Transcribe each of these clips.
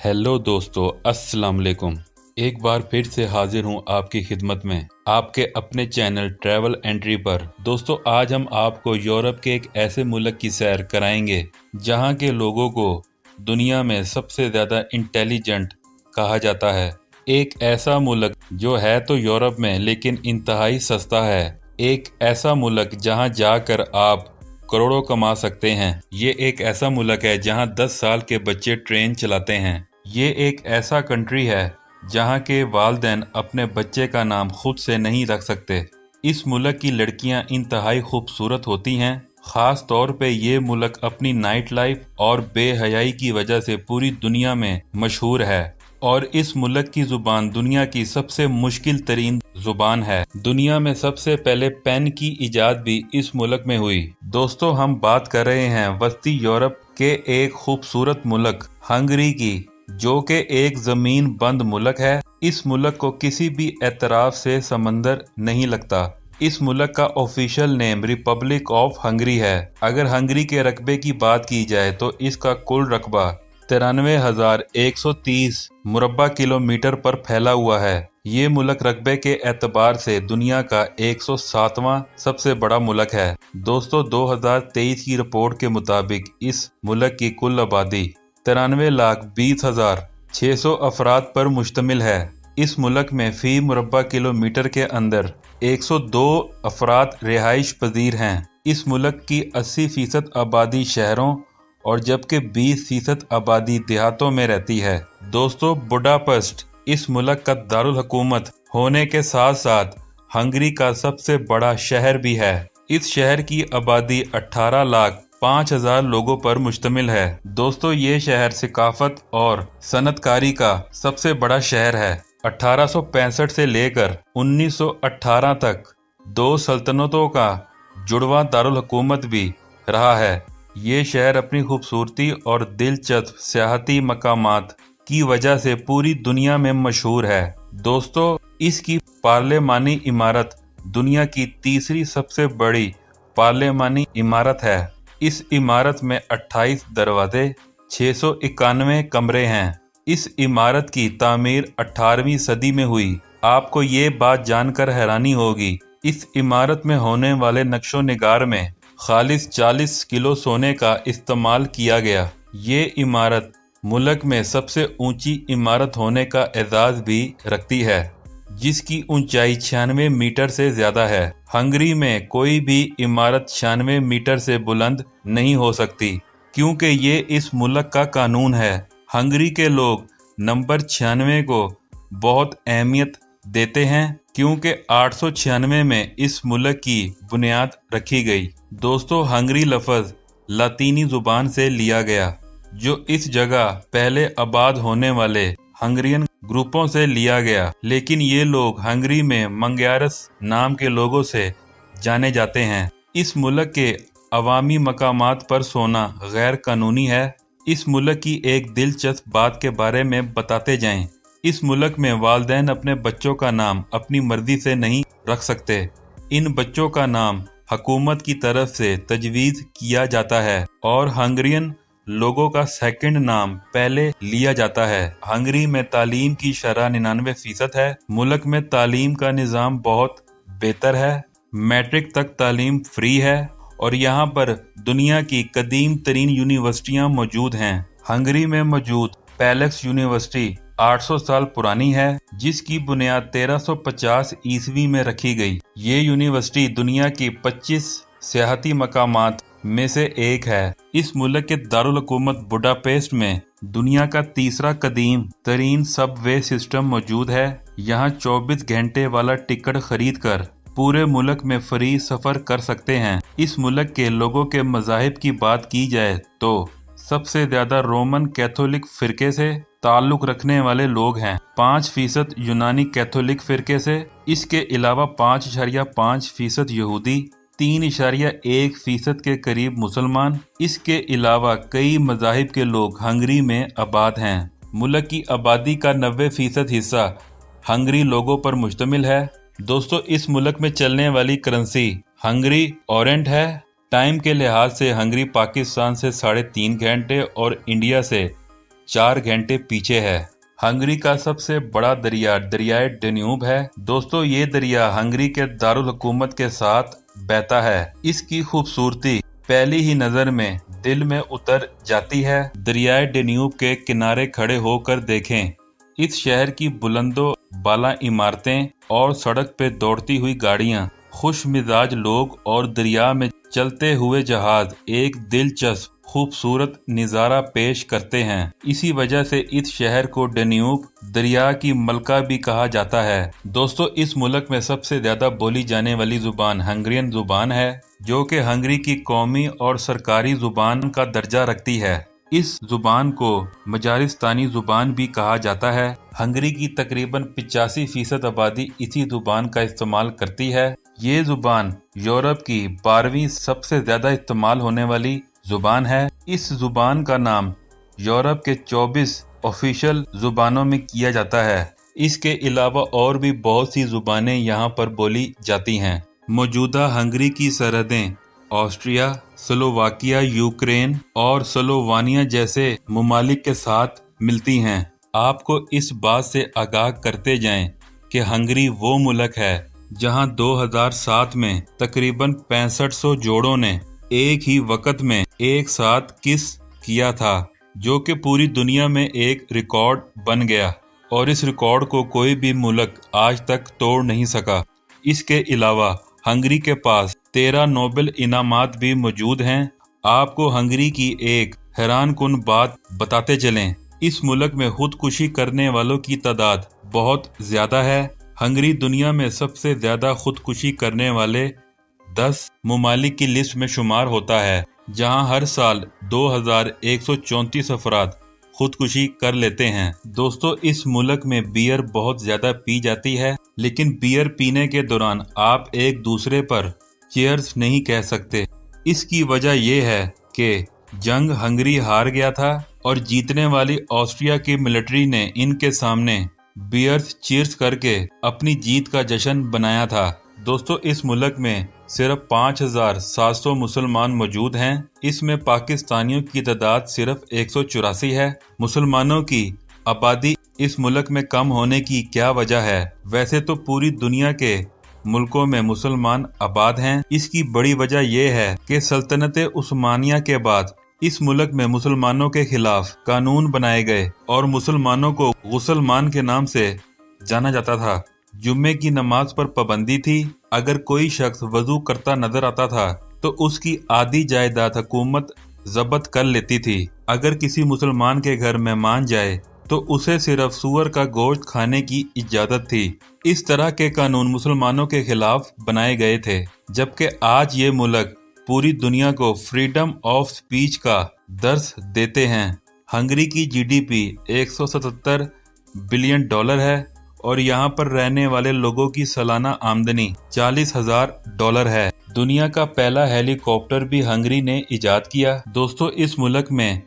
Hello दोस्तों, अस्सलाम वालेकुम। एक बार फिर से हाजिर हूँ आपकी खिदमत में आपके अपने चैनल ट्रैवल एंट्री पर। दोस्तों, आज हम आपको यूरोप के एक ऐसे मुल्क की सैर कराएंगे जहाँ के लोगों को दुनिया में सबसे ज़्यादा इंटेलिजेंट कहा जाता है। एक ऐसा मुल्क जो है तो यूरोप में लेकिन इंतहाई सस्ता है। एक ऐसा मुल्क जहाँ जाकर आप करोड़ों कमा सकते हैं। ये एक ऐसा मुल्क है जहाँ 10 साल के बच्चे ट्रेन चलाते हैं। ये एक ऐसा कंट्री है जहाँ के वालिदैन अपने बच्चे का नाम खुद से नहीं रख सकते। इस मुल्क की लड़कियाँ इंतहाई खूबसूरत होती हैं। ख़ास तौर पे ये मुल्क अपनी नाइट लाइफ और बेहयाई की वजह से पूरी दुनिया में मशहूर है और इस मुल्क की ज़ुबान दुनिया की सबसे मुश्किल तरीन ज़ुबान है। दुनिया में सबसे पहले पेन की इजाद भी इस मुल्क में हुई। दोस्तों, हम बात कर रहे हैं वस्ती यूरोप के एक खूबसूरत मुल्क हंगरी की, जो कि एक ज़मीन बंद मुल्क है। इस मुल्क को किसी भी एतराफ़ से समंदर नहीं लगता। इस मुल्क का official name Republic of Hungary है। अगर हंगरी के रकबे की बात की जाए तो इसका कुल रकबा 93,130 मुरब्बा किलोमीटर पर फैला हुआ है। ये मुल्क रकबे के एतबार से दुनिया का 107वां सबसे बड़ा मुल्क है। दोस्तों, 2023 की रिपोर्ट के मुताबिक इस मुल्क की कुल आबादी 93,20,600 अफराद पर मुश्तमिल है। इस मुल्क में फ़ी मुरब्बा किलोमीटर के अंदर 102 अफराद रिहाइश पजीर हैं। इस मुल्क की 80% आबादी शहरों और जबकि 20% आबादी देहातों में रहती है। दोस्तों, बुडापेस्ट इस मुल्क का दारुल हुकूमत होने के साथ साथ हंगरी का सबसे बड़ा शहर भी है। इस शहर की आबादी 18,05,000 लोगों पर मुश्तमिल है। दोस्तों, ये शहर सिकाफत और सनतकारी का सबसे बड़ा शहर है। 1865 से लेकर 1918 तक 2 सल्तनतों का जुड़वां दारुल हुकूमत भी रहा है। ये शहर अपनी खूबसूरती और दिलचस्प सियाहती मकामात की वजह से पूरी दुनिया में मशहूर है। दोस्तों, इसकी पार्लिमानी इमारत दुनिया की तीसरी सबसे बड़ी पार्लिमानी इमारत है। इस इमारत में 28 दरवाजे, 691 कमरे हैं। इस इमारत की तामीर 18वीं सदी में हुई। आपको ये बात जानकर हैरानी होगी, इस इमारत में होने वाले नक्शो निगार में खालिस 40 किलो सोने का इस्तेमाल किया गया। ये इमारत मुल्क में सबसे ऊंची इमारत होने का एजाज़ भी रखती है, जिसकी ऊंचाई 96 मीटर से ज़्यादा है। हंगरी में कोई भी इमारत 96 मीटर से बुलंद नहीं हो सकती, क्योंकि ये इस मुल्क का कानून है। हंगरी के लोग नंबर 96 को बहुत अहमियत देते हैं, क्योंकि 896 में इस मुल्क की बुनियाद रखी गई। दोस्तों, हंगरी लफ्ज़ लातीनी ज़ुबान से लिया गया, जो इस जगह पहले आबाद होने वाले हंगरियन ग्रुपों से लिया गया, लेकिन ये लोग हंगरी में मंग्यारस नाम के लोगों से जाने जाते हैं। इस मुल्क के अवामी मकामात पर सोना गैर कानूनी है। इस मुल्क की एक दिलचस्प बात के बारे में बताते जाएं। इस मुल्क में वालिदैन अपने बच्चों का नाम अपनी मर्जी से नहीं रख सकते। इन बच्चों का नाम हुकूमत की तरफ से तजवीज़ किया जाता है और हंगरियन लोगों का सेकंड नाम पहले लिया जाता है। हंगरी में तालीम की शरह 99% है। मुल्क में तालीम का निज़ाम बहुत बेहतर है। मैट्रिक तक तालीम फ्री है और यहाँ पर दुनिया की कदीम तरीन यूनिवर्सिटियाँ मौजूद हैं। हंगरी में मौजूद पैलेक्स यूनिवर्सिटी 800 साल पुरानी है, जिसकी बुनियाद 1350 ईस्वी में रखी गई। ये यूनिवर्सिटी दुनिया की 25 सियाहती मकामात में से एक है। इस मुल्क के दारुल हुकूमत बुडापेस्ट में दुनिया का तीसरा कदीम तरीन सबवे सिस्टम मौजूद है। यहाँ 24 घंटे वाला टिकट खरीद कर पूरे मुल्क में फ्री सफ़र कर सकते हैं। इस मुल्क के लोगों के मज़ाहिब की बात की जाए तो सबसे ज़्यादा रोमन कैथोलिक फ़िरके से ताल्लुक़ रखने वाले लोग हैं, 5% यूनानी कैथोलिक फ़िरके से। इसके अलावा 5.5% यहूदी, 3.1% के करीब मुसलमान। इसके अलावा कई मज़ाहिब के लोग हंगरी में आबाद हैं। मुल्क की आबादी का 90% हिस्सा हंगरी लोगों पर मुश्तमिल है। दोस्तों, इस मुल्क में चलने वाली करेंसी हंगरी ऑरेंट है। टाइम के लिहाज से हंगरी पाकिस्तान से 3.5 घंटे और इंडिया से 4 घंटे पीछे है। हंगरी का सबसे बड़ा दरिया दरियाए डेन्यूब है। दोस्तों ये दरिया हंगरी के दारुल हुकूमत के साथ बहता है। इसकी खूबसूरती पहली ही नजर में दिल में उतर जाती है। दरियाए डेन्यूब के किनारे खड़े होकर देखें इस शहर की बुलंदो बाला इमारतें और सड़क पे दौड़ती हुई गाड़ियां, खुश मिजाज लोग और दरिया में चलते हुए जहाज एक दिलचस्प खूबसूरत नज़ारा पेश करते हैं। इसी वजह से इस शहर को डेन्यूब दरिया की मलका भी कहा जाता है। दोस्तों इस मुल्क में सबसे ज्यादा बोली जाने वाली जुबान हंगरियन जुबान है, जो कि हंगरी की कौमी और सरकारी जुबान का दर्जा रखती है। इस जुबान को मजारिस्तानी जुबान भी कहा जाता है। हंगरी की तकरीबन 85% आबादी इसी जुबान का इस्तेमाल करती है। ये जुबान यूरोप की 12वीं सबसे ज्यादा इस्तेमाल होने वाली जुबान है। इस जुबान का नाम यूरोप के 24 ऑफिशियल जुबानों में किया जाता है। इसके अलावा और भी बहुत सी जुबानें यहाँ पर बोली जाती हैं। मौजूदा हंगरी की सरहदें ऑस्ट्रिया, स्लोवाकिया, यूक्रेन और स्लोवानिया जैसे ममालिक के साथ मिलती हैं। आपको इस बात से आगाह करते जाएं कि हंगरी वो मुल्क है जहां 2007 में तकरीबन 6500 जोड़ों ने एक ही वक्त में एक साथ किस किया था, जो कि पूरी दुनिया में एक रिकॉर्ड बन गया और इस रिकॉर्ड को कोई भी मुल्क आज तक तोड़ नहीं सका। इसके अलावा हंगरी के पास 13 नोबेल इनामात भी मौजूद हैं। आपको हंगरी की एक हैरानकुन बात बताते चलें, इस मुल्क में खुदकुशी करने वालों की तादाद बहुत ज्यादा है। हंगरी दुनिया में सबसे ज्यादा खुदकुशी करने वाले 10 ममालिक की लिस्ट में शुमार होता है, जहां हर साल 2134 अफराद खुदकुशी कर लेते हैं। दोस्तों इस मुल्क में बियर बहुत ज्यादा पी जाती है, लेकिन बियर पीने के दौरान आप एक दूसरे पर चीयर्स नहीं कह सकते। इसकी वजह यह है कि जंग हंगरी हार गया था और जीतने वाली ऑस्ट्रिया की मिलिट्री ने इनके सामने बियर्स चीयर्स करके अपनी जीत का जश्न बनाया था। दोस्तों इस मुल्क में सिर्फ 5700 मुसलमान मौजूद हैं। इसमें पाकिस्तानियों की तादाद सिर्फ 184 है। मुसलमानों की आबादी इस मुल्क में कम होने की क्या वजह है? वैसे तो पूरी दुनिया के मुल्कों में मुसलमान आबाद हैं। इसकी बड़ी वजह यह है कि सल्तनत उस्मानिया के बाद इस मुल्क में मुसलमानों के खिलाफ कानून बनाए गए और मुसलमानों को गुसलमान के नाम से जाना जाता था। जुम्मे की नमाज पर पाबंदी थी। अगर कोई शख्स वजू करता नजर आता था तो उसकी आधी जायदाद हुकूमत जब्त कर लेती थी। अगर किसी मुसलमान के घर मेहमान जाए तो उसे सिर्फ सूअर का गोश्त खाने की इजाजत थी। इस तरह के कानून मुसलमानों के खिलाफ बनाए गए थे, जबकि आज ये मुल्क पूरी दुनिया को फ्रीडम ऑफ स्पीच का दर्स देते हैं। हंगरी की जीडीपी 177 बिलियन डॉलर है और यहाँ पर रहने वाले लोगों की सालाना आमदनी 40,000 डॉलर है। दुनिया का पहला हेलीकॉप्टर भी हंगरी ने इजाद किया। दोस्तों इस मुल्क में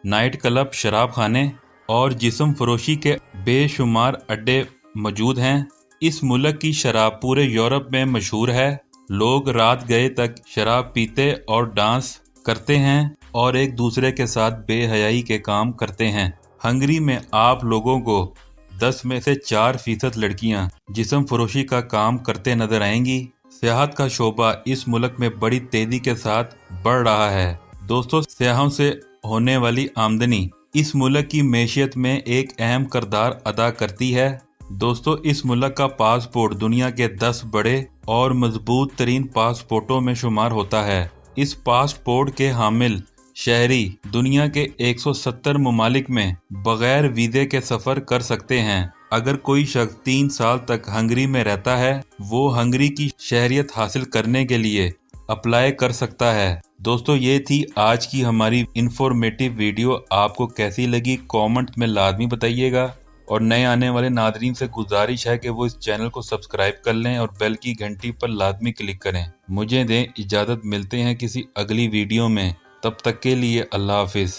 नाइट क्लब, शराब खाने और जिस्म फरोशी के बेशुमार अड्डे मौजूद हैं। इस मुल्क की शराब पूरे यूरोप में मशहूर है। लोग रात गए तक शराब पीते और डांस करते हैं और एक दूसरे के साथ बेहयाई के काम करते हैं। हंगरी में आप लोगों को 10 में से 4% लड़कियां जिस्म फरोशी का काम करते नजर आएंगी। सियाहत का शोबा इस मुल्क में बड़ी तेजी के साथ बढ़ रहा है। दोस्तों सियाहों से होने वाली आमदनी इस मुल्क की मैशियत में एक अहम किरदार अदा करती है। दोस्तों इस मुल्क का पासपोर्ट दुनिया के 10 बड़े और मजबूत तरीन पासपोर्टों में शुमार होता है। इस पासपोर्ट के हामिल शहरी दुनिया के 170 ममालिक में बगैर वीज़े के सफ़र कर सकते हैं। अगर कोई शख्स 3 साल तक हंगरी में रहता है, वो हंगरी की शहरियत हासिल करने के लिए अप्लाई कर सकता है। दोस्तों ये थी आज की हमारी इंफॉर्मेटिव वीडियो। आपको कैसी लगी कमेंट में लाजमी बताइएगा और नए आने वाले नादरीन से गुजारिश है कि वो इस चैनल को सब्सक्राइब कर लें और बेल की घंटी पर लाजमी क्लिक करें। मुझे दें इजाज़त, मिलते हैं किसी अगली वीडियो में। तब तक के लिए अल्लाह हाफिज़।